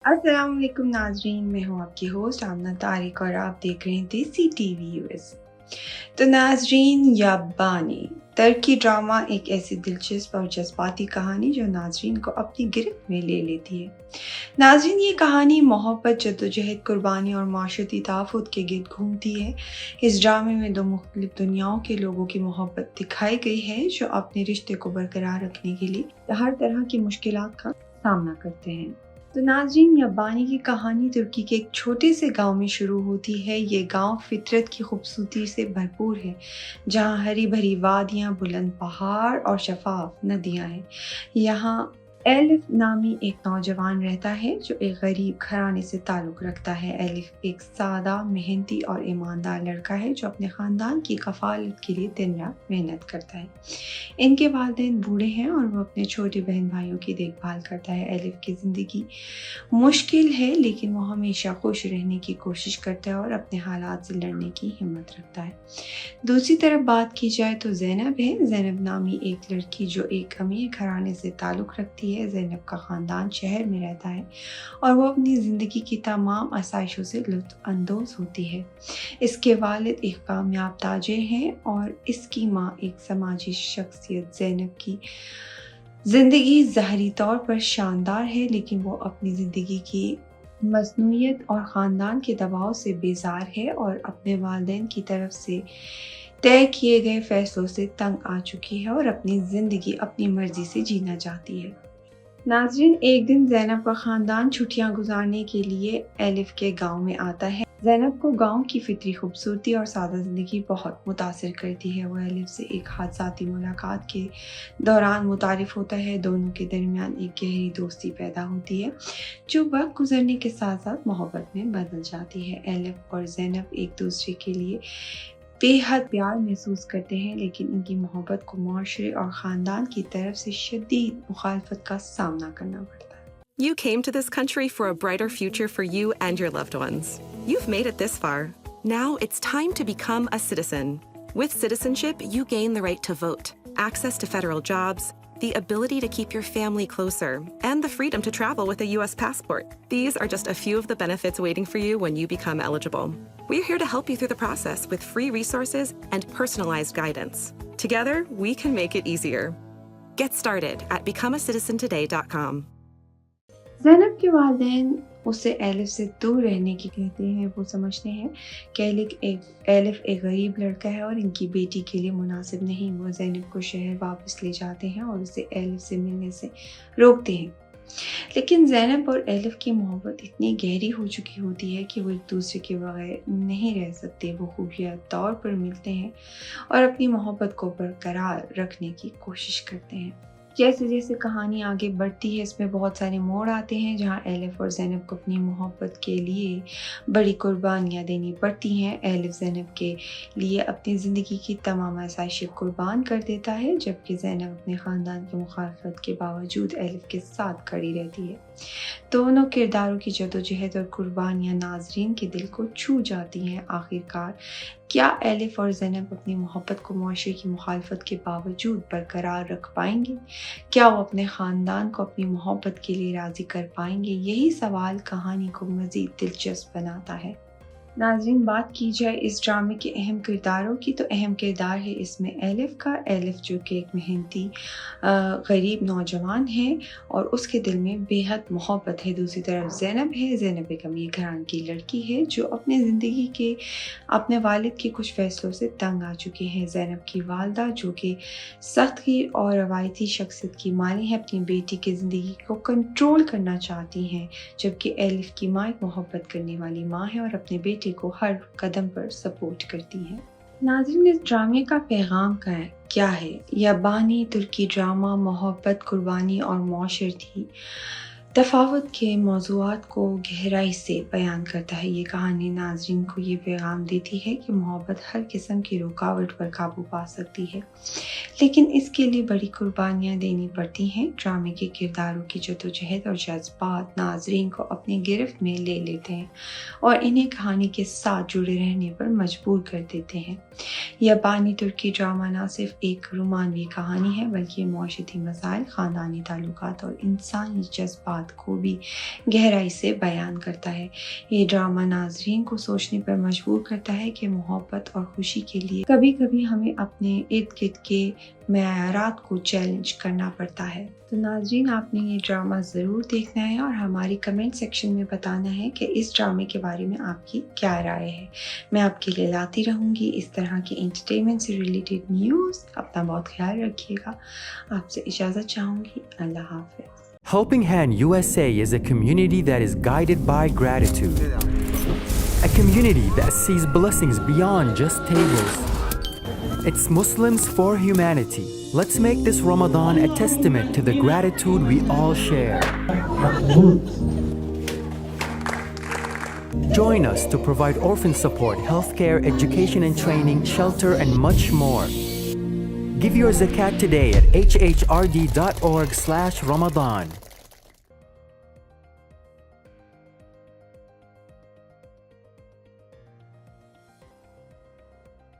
अस्सलाम वालेकुम नाजरीन, मैं हूँ आपकी होस्ट आमना तारिक और आप देख रहे हैं देसी टीवी यूएस। तो नाजरीन, याबानी टर्की ड्रामा एक ऐसी दिलचस्प और जज्बाती कहानी जो नाजरीन को अपनी गिरफ्त में ले लेती है। नाजरीन, ये कहानी मोहब्बत, जद्दोजहद, कुर्बानी और माशरती तहफ़्फ़ुज़ के गिर्द घूमती है। इस ड्रामे में दो मुख्तलिफ दुनियाओं के लोगों की मोहब्बत दिखाई गई है जो अपने रिश्ते को बरकरार रखने के लिए हर तरह की मुश्किलात का सामना करते हैं। तो नाज़रीन, याबानी की कहानी तुर्की के एक छोटे से गांव में शुरू होती है। ये गांव फितरत की खूबसूरती से भरपूर है, जहां हरी भरी वादियां, बुलंद पहाड़ और शफाफ नदियां हैं। यहाँ एलिफ नामी एक नौजवान रहता है जो एक गरीब घराने से ताल्लुक़ रखता है। एलिफ एक सादा, मेहनती और ईमानदार लड़का है जो अपने ख़ानदान की कफ़ालत के लिए दिन रात मेहनत करता है। इनके वालिदैन बूढ़े हैं और वो अपने छोटे बहन भाइयों की देखभाल करता है। एलिफ की ज़िंदगी मुश्किल है, लेकिन वो हमेशा खुश रहने की कोशिश करता है और अपने हालात से लड़ने की हिम्मत रखता है। दूसरी तरफ बात की जाए तो ज़ैनब है। ज़ैनब नामी एक लड़की जो एक अमीर घराने से ताल्लुक़ रखती है। ज़ैनब का ख़ानदान शहर में रहता है और वो अपनी ज़िंदगी की तमाम आसाइशों से लुत्फ़ अंदोज़ होती है। इसके वालिद एक कामयाब ताजिर हैं और इसकी माँ एक समाजी शख्सियत। ज़ैनब की ज़िंदगी ज़ाहरी तौर पर शानदार है, लेकिन वो अपनी ज़िंदगी की मसनूइयत और ख़ानदान के दबाव से बेज़ार है और अपने वालिदैन की तरफ से तय किए गए फ़ैसलों से तंग आ चुकी है और अपनी ज़िंदगी अपनी मर्ज़ी से जीना चाहती है। नाज़रीन, एक दिन ज़ैनब का ख़ानदान छुट्टियां गुजारने के लिए एलिफ के गांव में आता है। ज़ैनब को गांव की फितरी खूबसूरती और सादा ज़िंदगी बहुत मुतासिर करती है। वो एलिफ से एक हादसाती मुलाकात के दौरान मुतारिफ़ होता है। दोनों के दरमियान एक गहरी दोस्ती पैदा होती है जो वक्त गुजरने के साथ साथ मोहब्बत में बदल जाती है। एलिफ और ज़ैनब एक दूसरे के लिए बेहद प्यार महसूस करते हैं, लेकिन इनकी मोहब्बत को मुआशरे और ख़ानदान की तरफ से शदीद मुखालफत का सामना करना पड़ता है। You came to this country for a brighter future for you and your loved ones. You've made it this far. Now it's time to become a citizen. With citizenship, you gain the right to vote, access to federal jobs, the ability to keep your family closer, and the freedom to travel with a U.S. passport. These are just a few of the benefits waiting for you when you become eligible. We're here to help you through the process with free resources and personalized guidance. Together, we can make it easier. Get started at becomeacitizentoday.com. Zainab के वालिदैन उसे elif से दूर रहने की कहते हैं। वो समझते हैं कि एलिफ एक गरीब लड़का है और इनकी बेटी के लिए मुनासिब नहीं। वो ज़ैनब को शहर वापस ले जाते हैं और उसे एलिफ से मिलने से रोकते हैं। लेकिन ज़ैनब और एलिफ की मोहब्बत इतनी गहरी हो चुकी होती है कि वो एक दूसरे के बगैर नहीं रह सकते। वो खुफिया तौर पर मिलते हैं और अपनी मोहब्बत को बरकरार रखने की कोशिश करते हैं। जैसे जैसे कहानी आगे बढ़ती है, इसमें बहुत सारे मोड़ आते हैं जहाँ एलिफ और ज़ैनब को अपनी मोहब्बत के लिए बड़ी कुर्बानियाँ देनी पड़ती हैं। एलिफ ज़ैनब के लिए अपनी ज़िंदगी की तमाम आसाइशें कुर्बान कर देता है, जबकि ज़ैनब अपने ख़ानदान की मुखालफत के बावजूद एलिफ के साथ खड़ी रहती है। दोनों किरदारों की जद्दोजहद और कुर्बानियाँ नाजरीन के दिल को छू जाती हैं। आखिरकार क्या एलिफ और ज़ैनब अपनी मोहब्बत को मुआशरे की मुखालफत के बावजूद बरकरार रख पाएंगे? क्या वो अपने ख़ानदान को अपनी मोहब्बत के लिए राज़ी कर पाएंगे? यही सवाल कहानी को मज़ीद दिलचस्प बनाता है। नाज़रीन, बात की जाए इस ड्रामे के अहम किरदारों की, तो अहम किरदार है इसमें एलिफ का। एलिफ जो कि एक मेहनती गरीब नौजवान है और उसके दिल में बेहद मोहब्बत है। दूसरी तरफ ज़ैनब है। ज़ैनब एक अमीर घराने की लड़की है जो अपने ज़िंदगी के अपने वालिद के कुछ फ़ैसलों से तंग आ चुकी हैं। ज़ैनब की वालदा जो कि सख्तगीर और रवायती शख्सियत की माली है, अपनी बेटी की ज़िंदगी को कंट्रोल करना चाहती हैं, जबकि एलिफ की माँ एक मोहब्बत करने वाली माँ है और अपने बेटे को हर कदम पर सपोर्ट करती है। नाज़रीन, इस ड्रामे का पैगाम क्या है? याबानी तुर्की ड्रामा मोहब्बत, कुर्बानी और माशरती तफावत के मौज़ूआत को गहराई से बयान करता है। ये कहानी नाज़रीन को ये पैगाम देती है कि मोहब्बत हर किस्म की रुकावट पर काबू पा सकती है, लेकिन इसके लिए बड़ी कुर्बानियाँ देनी पड़ती हैं। ड्रामे के किरदारों की जद्दोजहद और जज्बात नाज़रीन को अपनी गिरफ्त में ले लेते हैं और इन्हें कहानी के साथ जुड़े रहने पर मजबूर कर देते हैं। याबानी तुर्की ड्रामा न सिर्फ एक रोमानवी कहानी है, बल्कि मुआशरती मसाइल, ख़ानदानी ताल्लुकात और इंसानी जज्बात جذبات کو بھی گہرائی سے بیان کرتا ہے۔ یہ ڈرامہ ناظرین کو سوچنے پر مجبور کرتا ہے کہ محبت اور خوشی کے لیے کبھی کبھی ہمیں اپنے ارد گرد کے معیارات کو چیلنج کرنا پڑتا ہے۔ تو ناظرین، آپ نے یہ ڈرامہ ضرور دیکھنا ہے اور ہماری کمنٹ سیکشن میں بتانا ہے کہ اس ڈرامے کے بارے میں آپ کی کیا رائے ہے۔ میں آپ کے لیے لاتی رہوں گی اس طرح کی انٹرٹینمنٹ سے ریلیٹڈ نیوز۔ اپنا بہت خیال رکھیے گا۔ آپ سے اجازت چاہوں گی۔ اللہ حافظ۔ Helping Hand USA is a community that is guided by gratitude. A community that sees blessings beyond just tables. It's Muslims for humanity. Let's make this Ramadan a testament to the gratitude we all share. Join us to provide orphan support, healthcare, education and training, shelter, and much more. Give your zakat today at hhrd.org/Ramadan.